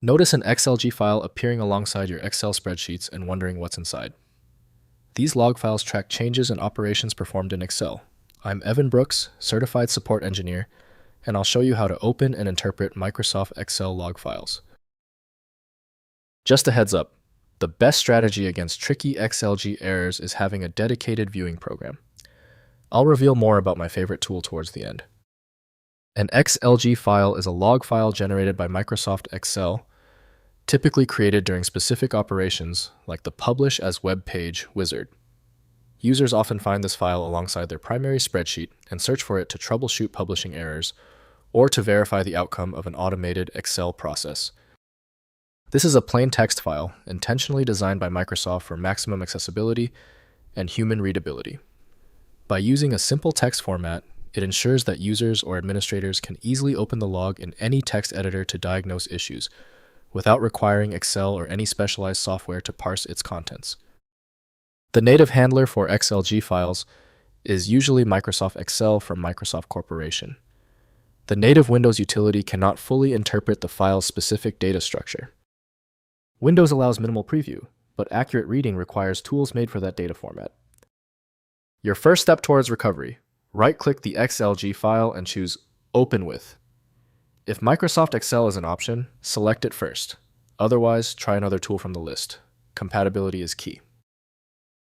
Notice an XLG file appearing alongside your Excel spreadsheets and wondering what's inside. These log files track changes and operations performed in Excel. I'm Evan Brooks, Certified Support Engineer, and I'll show you how to open and interpret Microsoft Excel log files. Just a heads up, the best strategy against tricky XLG errors is having a dedicated viewing program. I'll reveal more about my favorite tool towards the end. An XLG file is a log file generated by Microsoft Excel, typically created during specific operations like the Publish as Web Page wizard. Users often find this file alongside their primary spreadsheet and search for it to troubleshoot publishing errors or to verify the outcome of an automated Excel process. This is a plain text file intentionally designed by Microsoft for maximum accessibility and human readability. By using a simple text format, it ensures that users or administrators can easily open the log in any text editor to diagnose issues, without requiring Excel or any specialized software to parse its contents. The native handler for XLG files is usually Microsoft Excel from Microsoft Corporation. The native Windows utility cannot fully interpret the file's specific data structure. Windows allows minimal preview, but accurate reading requires tools made for that data format. Your first step towards recovery: right-click the XLG file and choose Open With. If Microsoft Excel is an option, select it first. Otherwise, try another tool from the list. Compatibility is key.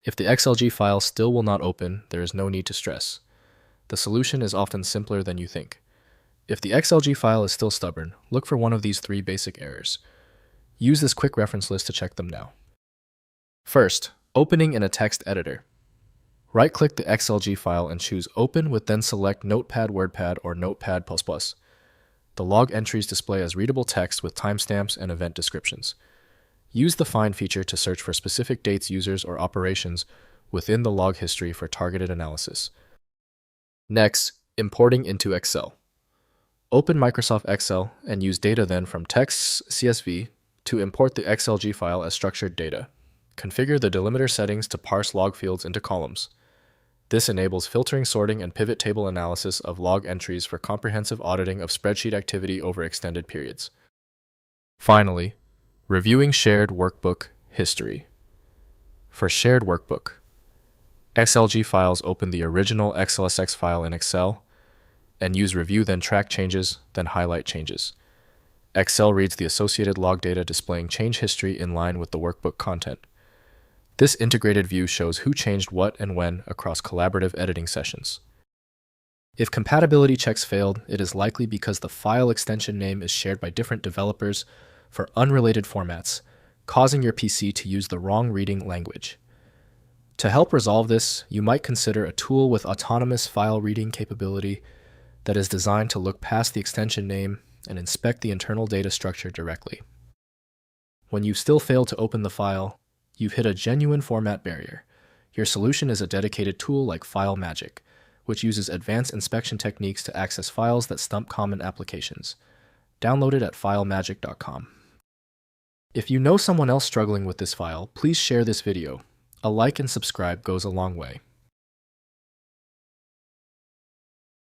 If the XLG file still will not open, there is no need to stress. The solution is often simpler than you think. If the XLG file is still stubborn, look for one of these 3 basic errors. Use this quick reference list to check them now. First, opening in a text editor. Right-click the XLG file and choose Open with, then select Notepad WordPad or Notepad++. The log entries display as readable text with timestamps and event descriptions. Use the Find feature to search for specific dates, users, or operations within the log history for targeted analysis. Next, importing into Excel. Open Microsoft Excel and use data then from Texts CSV to import the XLG file as structured data. Configure the delimiter settings to parse log fields into columns. This enables filtering, sorting, and pivot table analysis of log entries for comprehensive auditing of spreadsheet activity over extended periods. Finally, reviewing shared workbook history. For shared workbook, XLG files open the original XLSX file in Excel and use Review, then track changes, then highlight changes. Excel reads the associated log data, displaying change history in line with the workbook content. This integrated view shows who changed what and when across collaborative editing sessions. If compatibility checks failed, it is likely because the file extension name is shared by different developers for unrelated formats, causing your PC to use the wrong reading language. To help resolve this, you might consider a tool with autonomous file reading capability that is designed to look past the extension name and inspect the internal data structure directly. When you still fail to open the file, you've hit a genuine format barrier. Your solution is a dedicated tool like File Magic, which uses advanced inspection techniques to access files that stump common applications. Download it at filemagic.com. If you know someone else struggling with this file, please share this video. A like and subscribe goes a long way.